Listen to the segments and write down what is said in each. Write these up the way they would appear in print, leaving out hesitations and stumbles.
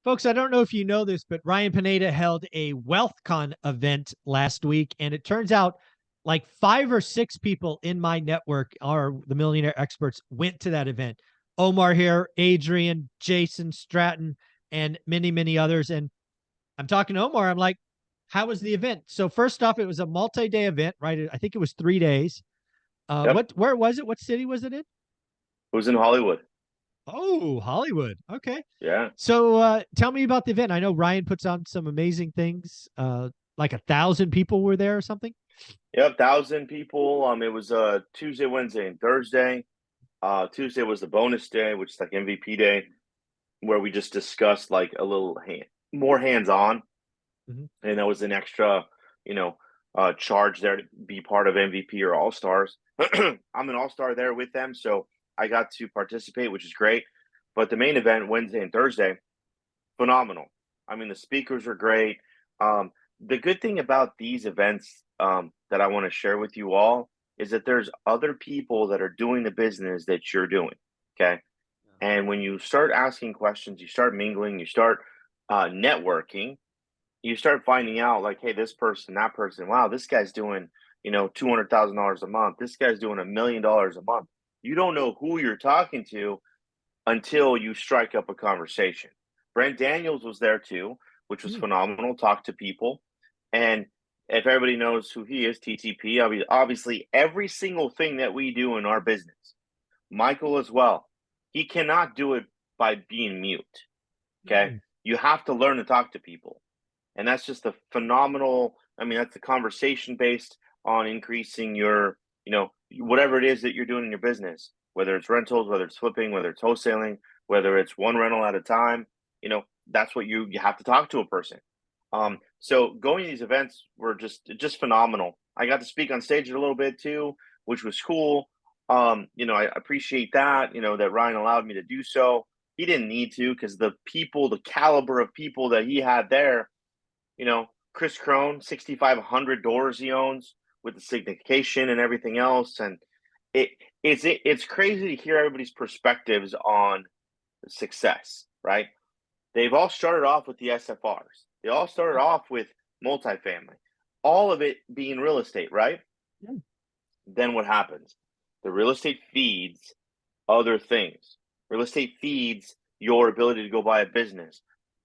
Folks, I don't know if you know this, but Ryan Pineda held a Wealthcon event last week, and it turns out like 5 or 6 people in my network are the millionaire experts went to that event. Omar here, Adrian, Jason Stratton, and many, many others. And I'm talking to Omar. I'm like, how was the event? So first off, it was a multi-day event, right? I think it was 3 days. Yep. Where was it? What city was it in? It was in Hollywood. Oh, Hollywood. Okay. Yeah. So tell me about the event. I know Ryan puts on some amazing things. Like 1,000 people were there or something. Yep. 1,000 people. It was Tuesday, Wednesday, and Thursday. Tuesday was the bonus day, which is like MVP day, where we just discussed like a little more hands-on, Mhm. and that was an extra, you know, charge there to be part of MVP or All Stars. I'm an All Star there with them, so I got to participate, which is great. But the main event, Wednesday and Thursday, phenomenal. I mean, the speakers were great. The good thing about these events that I want to share with you all is that there's other people that are doing the business that you're doing. Okay. And when you start asking questions, you start mingling, you start networking, you start finding out like, hey, this person, that person, wow, this guy's doing, $200,000 a month. This guy's doing $1 million a month. You don't know who you're talking to until you strike up a conversation. Brent Daniels was there too, which was Hmm. phenomenal. Talk to people. And if everybody knows who he is, TTP, obviously every single thing that we do in our business, Michael as well, he cannot do it by being mute. Okay. Hmm. You have to learn to talk to people. And that's just a phenomenal, that's the conversation based on increasing your, whatever it is that you're doing in your business, whether it's rentals, whether it's flipping, whether it's wholesaling, whether it's one rental at a time, that's what you have to talk to a person. So going to these events were just phenomenal. I got to speak on stage a little bit too, which was cool. I appreciate that, that Ryan allowed me to do so. He didn't need to because the caliber of people that he had there, Chris Crone, 6,500 doors he owns with the syndication and everything else. And it's crazy to hear everybody's perspectives on success, right? They've all started off with the SFRs. They all started off with multifamily, all of it being real estate, right? Yeah. Then what happens? The real estate feeds other things. Real estate feeds your ability to go buy a business.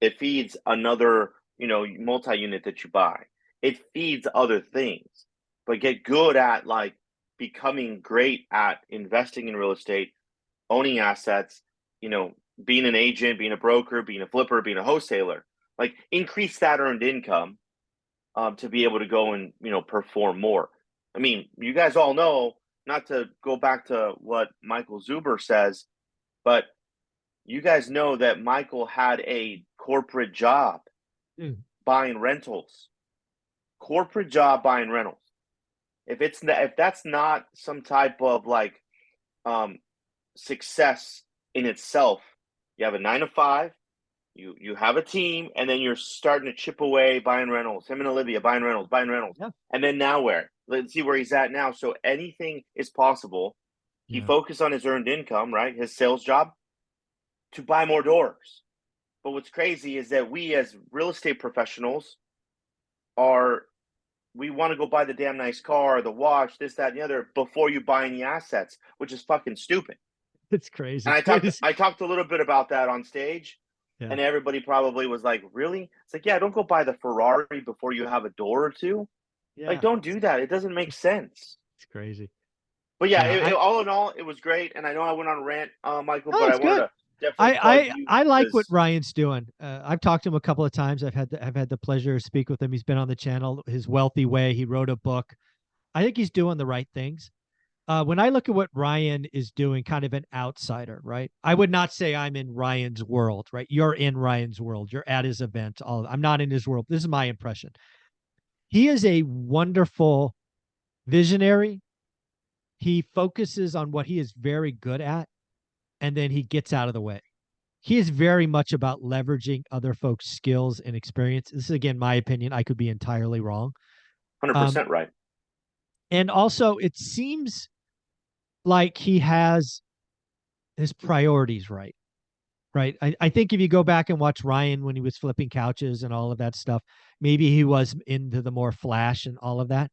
It feeds another, multi-unit that you buy. It feeds other things. But get good at like becoming great at investing in real estate, owning assets, being an agent, being a broker, being a flipper, being a wholesaler. Like increase that earned income to be able to go and perform more. I mean, you guys all know, not to go back to what Michael Zuber says, but you guys know that Michael had a corporate job Hmm. buying rentals. Corporate job buying rentals. If that's not some type of like um, success in itself, you have a 9 to 5, you have a team, and then you're starting to chip away buying rentals. Him and Olivia buying rentals, Yeah. and then now where? Let's see where he's at now. So anything is possible. He Yeah. focused on his earned income, right? His sales job to buy more doors. But what's crazy is that we as real estate professionals are we want to go buy the damn nice car, the watch, this, that, and the other before you buy any assets, which is fucking stupid. It's And crazy. I talked I talked a little bit about that on stage, Yeah. and everybody probably was like, "Really?" It's like, "Yeah, don't go buy the Ferrari before you have a door or two. Like, Yeah. don't do that. It doesn't make sense." It's crazy. But yeah, Yeah. all in all, it was great. And I know I went on a rant, Michael, Oh, but I it's wanted good. to definitely I plug I you I like what because Ryan's doing. I've talked to him a couple of times. I've had the pleasure to speak with him. He's been on the channel. His Wealthy Way. He wrote a book. I think he's doing the right things. When I look at what Ryan is doing, kind of an outsider, right? I would not say I'm in Ryan's world, right? You're in Ryan's world. You're at his event. I'm not in his world. This is my impression. He is a wonderful visionary. He focuses on what he is very good at, and then he gets out of the way. He is very much about leveraging other folks' skills and experience. This is again my opinion. I could be entirely wrong. Um, 100% right. and also, it seems like he has his priorities right. right? I think if you go back and watch Ryan when he was flipping couches and all of that stuff, maybe he was into the more flash and all of that.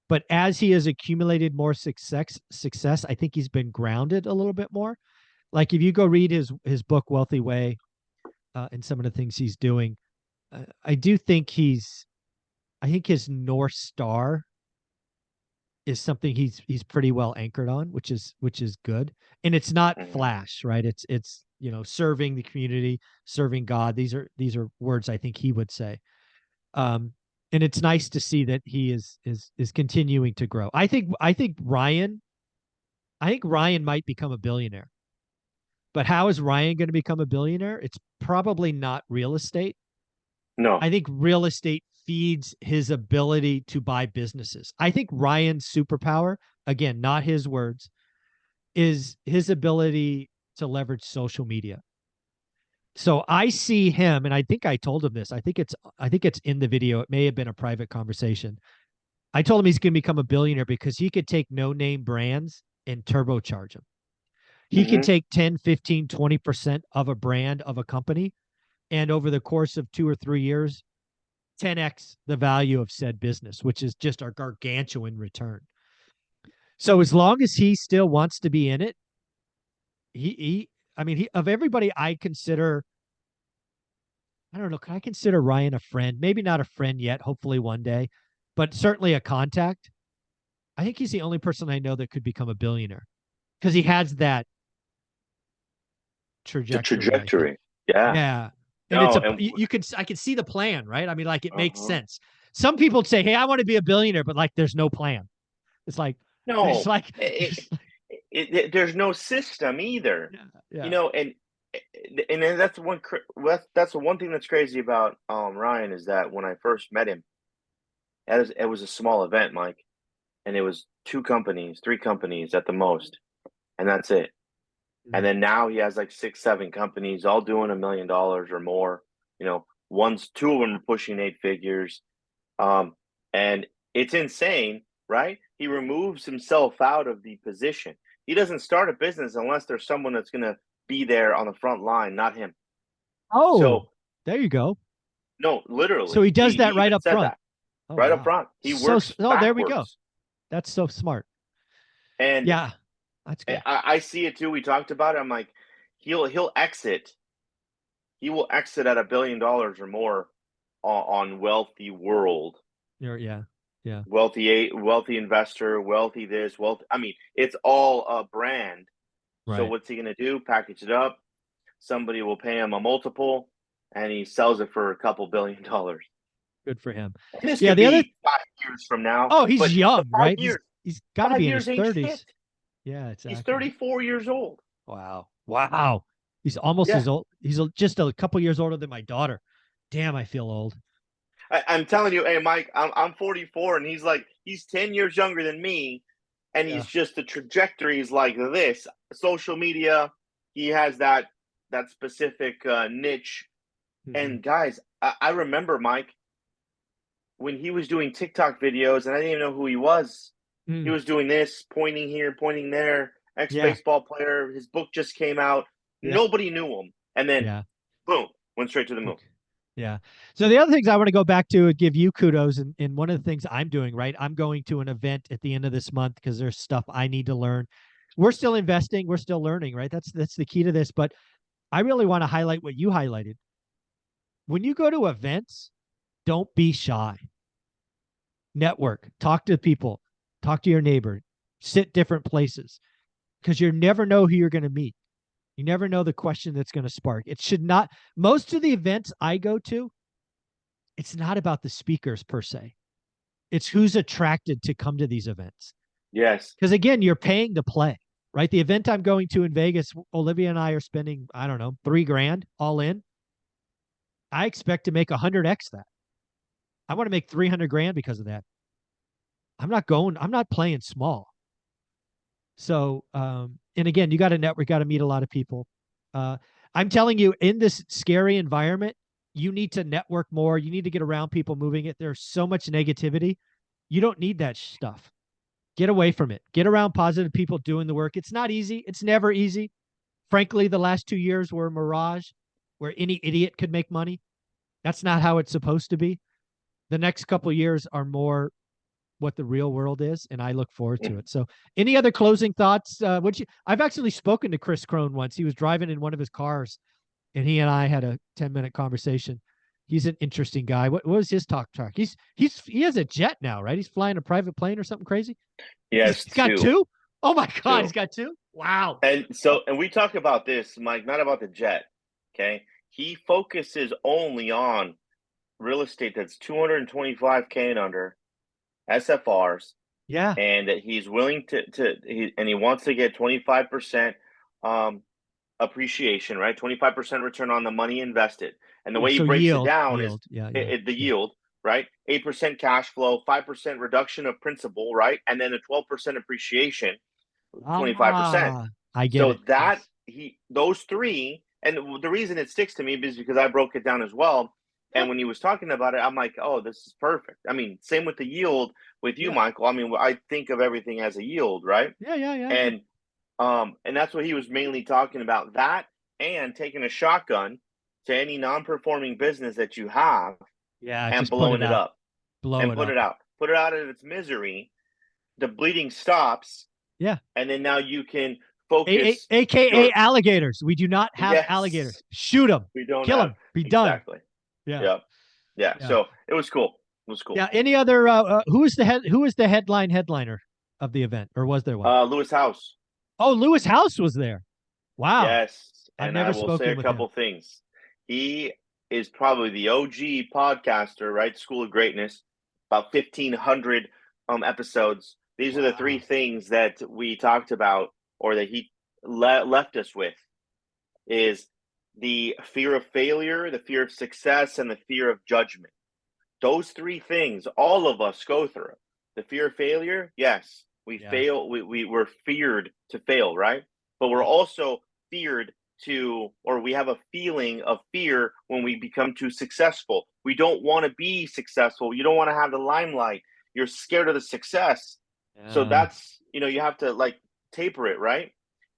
But as he has accumulated more success, I think he's been grounded a little bit more. Like if you go read his book Wealthy Way, and some of the things he's doing, I do think I think his North Star is something he's pretty well anchored on, which is good. And it's not Mhm. flash, right? It's serving the community, serving God. These are words I think he would say. Um, and it's nice to see that he is continuing to grow. I think Ryan might become a billionaire. But how is Ryan going to become a billionaire? It's probably not real estate. No. I think real estate feeds his ability to buy businesses. I think Ryan's superpower, again, not his words, is his ability to leverage social media. So I see him, and I think I told him this. I think it's in the video. It may have been a private conversation. I told him he's going to become a billionaire because he could take no-name brands and turbocharge them. He could Hmm. take 10, 15, 20% of a brand of a company, and over the course of 2 or 3 years, 10x the value of said business, which is just a gargantuan return. So as long as he still wants to be in it, he of everybody I consider, I don't know, can I consider Ryan a friend? Maybe not a friend yet, hopefully one day, but certainly a contact. I think he's the only person I know that could become a billionaire because he has that The trajectory, I think. trajectory. Yeah. Yeah. And No. And I can see the plan, right? I mean, like it makes uh-huh. sense. Some people say, "Hey, I want to be a billionaire," but like there's no plan. It's like it's No. like It, there's no system either. yeah, yeah. And then that's the one thing that's crazy about Ryan is that when I first met him, it was a small event, Mike, and it was two companies, three companies at the most, and that's it. And Mhm. then now he has like six, seven companies, all doing $1 million or more. Two of them are pushing eight figures. Um, and it's insane, right? He removes himself out of the position. He doesn't start a business unless there's someone that's going to be there on the front line, not him. Oh, So, there you go. no, So literally, he does he that right even up said front. that Oh right up wow. front. He works Oh, there we go. backwards. That's so smart. And Yeah, that's good. I see it too. We talked about it. I'm like, he'll exit. He will exit at $1 billion or more on wealthy world, Yeah, yeah, wealthy investor, wealthy this, wealthy. I mean, it's all a brand. So right. what's he gonna do? Package it up. Somebody will pay him a multiple, and he sells it for a couple $1 billion. Good for him. And this Yeah, could the other. be 5 years from now, Oh, he's but young, five right? He's years, he's got to five be in his years ain't shit. 30s. Yeah, He's exactly. 34 years old. Wow. Wow. He's almost Yeah, as old. Just a couple years older than my daughter. Damn, I feel old. I'm telling you, hey Mike, I'm 44, and he's 10 years younger than me, and Yeah. he's just the trajectory is like this. Social media, he has that specific niche. Hmm. And guys, I remember Mike when he was doing TikTok videos, and I didn't even know who he was. He Mm. was doing this, pointing here, pointing there. Ex Yeah. baseball player. His book just came out. Yeah. Nobody knew him, and then Yeah. boom, went straight to the moon. Okay. Yeah. So the other things I want to go back to and give you kudos, and one of the things I'm doing, right? I'm going to an event at the end of this month because there's stuff I need to learn. We're still investing, we're still learning, right? That's the key to this. But I really want to highlight what you highlighted. When you go to events, don't be shy. Network, talk to people, talk to your neighbor, sit different places because you never know who you're going to meet. You never know the question that's going to spark. It should not, most of the events I go to, it's not about the speakers per se. It's who's attracted to come to these events. Yes. Because again, you're paying to play, right? The event I'm going to in Vegas, Olivia and I are spending, I don't know, 3 grand all in. I expect to make 100x that. I want to make 300 grand because of that. I'm not playing small. So, and again, you got to network, got to meet a lot of people. Uh, I'm telling you, in this scary environment, you need to network more. You need to get around people moving it. There's so much negativity. You don't need that stuff. Get away from it. Get around positive people doing the work. It's not easy. It's never easy. Frankly, the last 2 years were a mirage. where any idiot could make money. That's not how it's supposed to be. The next couple of years are more what the real world is, and I look forward to it. So, any other closing thoughts? I've actually spoken to Chris Crone once. He was driving in one of his cars, and he and I had a 10-minute conversation. He's an interesting guy. What was his talk track? He has a jet now, right? He's flying a private plane or something crazy. Yes, He's got two. Oh my God, two. he's got two. Wow. And we talk about this, Mike, not about the jet. Okay, he focuses only on real estate that's 225K and under, SFRs. Yeah. And he's willing he wants to get 25% appreciation, right? 25% return on the money invested. And the way he So breaks it yield, down yield. is the yield, right? 8% cash flow, 5% reduction of principal, right? And then a 12% appreciation, 25%. I get So it. that those three, and the reason it sticks to me is because I broke it down as well. And when he was talking about it, I'm like, oh, this is perfect. I mean, same with the yield with you, Michael. I mean, I think of everything as a yield, right? Yeah. And that's what he was mainly talking about. That and taking a shotgun to any non-performing business that you have, Yeah, and just put blowing it it out. up. Blow And it put up. it out. Put it out of its misery. The bleeding stops. Yeah. And then now you can focus. AKA alligators. We do not have alligators. Yes. Shoot them. We don't Kill have. them. Be done. Exactly. Yeah. Yeah. So it was cool. It was cool. Yeah. Any other who was the headliner of the event, or was there one? Lewis House. Oh, Lewis House was there. Wow. Yes. I've And I never will say spoken a with him. couple things. He is probably the OG podcaster, right? School of Greatness, about 1,500 episodes. These are the three things that we talked about, or that he left us with, is the fear of failure, the fear of success, and the fear of judgment. Those three things, all of us go through. The fear of failure, yes, we fail. We're feared to fail, right? But we're also feared or we have a feeling of fear when we become too successful. We don't want to be successful. You don't want to have the limelight. You're scared of the success. So that's, you have to like taper it, right?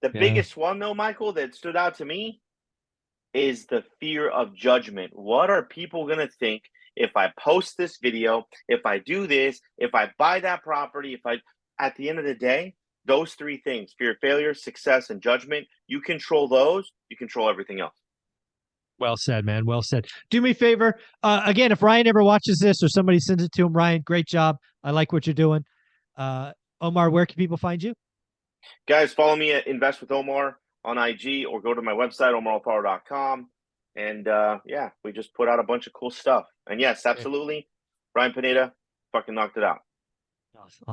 The biggest one though, Michael, that stood out to me is the fear of judgment. What are people going to think if I post this video, if I do this, if I buy that property, at the end of the day, those three things, fear of failure, success, and judgment, you control those, you control everything else. Well said, man. Well said. Do me a favor. Again, if Ryan ever watches this or somebody sends it to him, Ryan, great job. I like what you're doing. Omar, where can people find you? Guys, follow me at Invest with Omar on IG, or go to my website, omaralfaro.com. And we just put out a bunch of cool stuff. And yes, absolutely, Ryan Pineda fucking knocked it out. Awesome.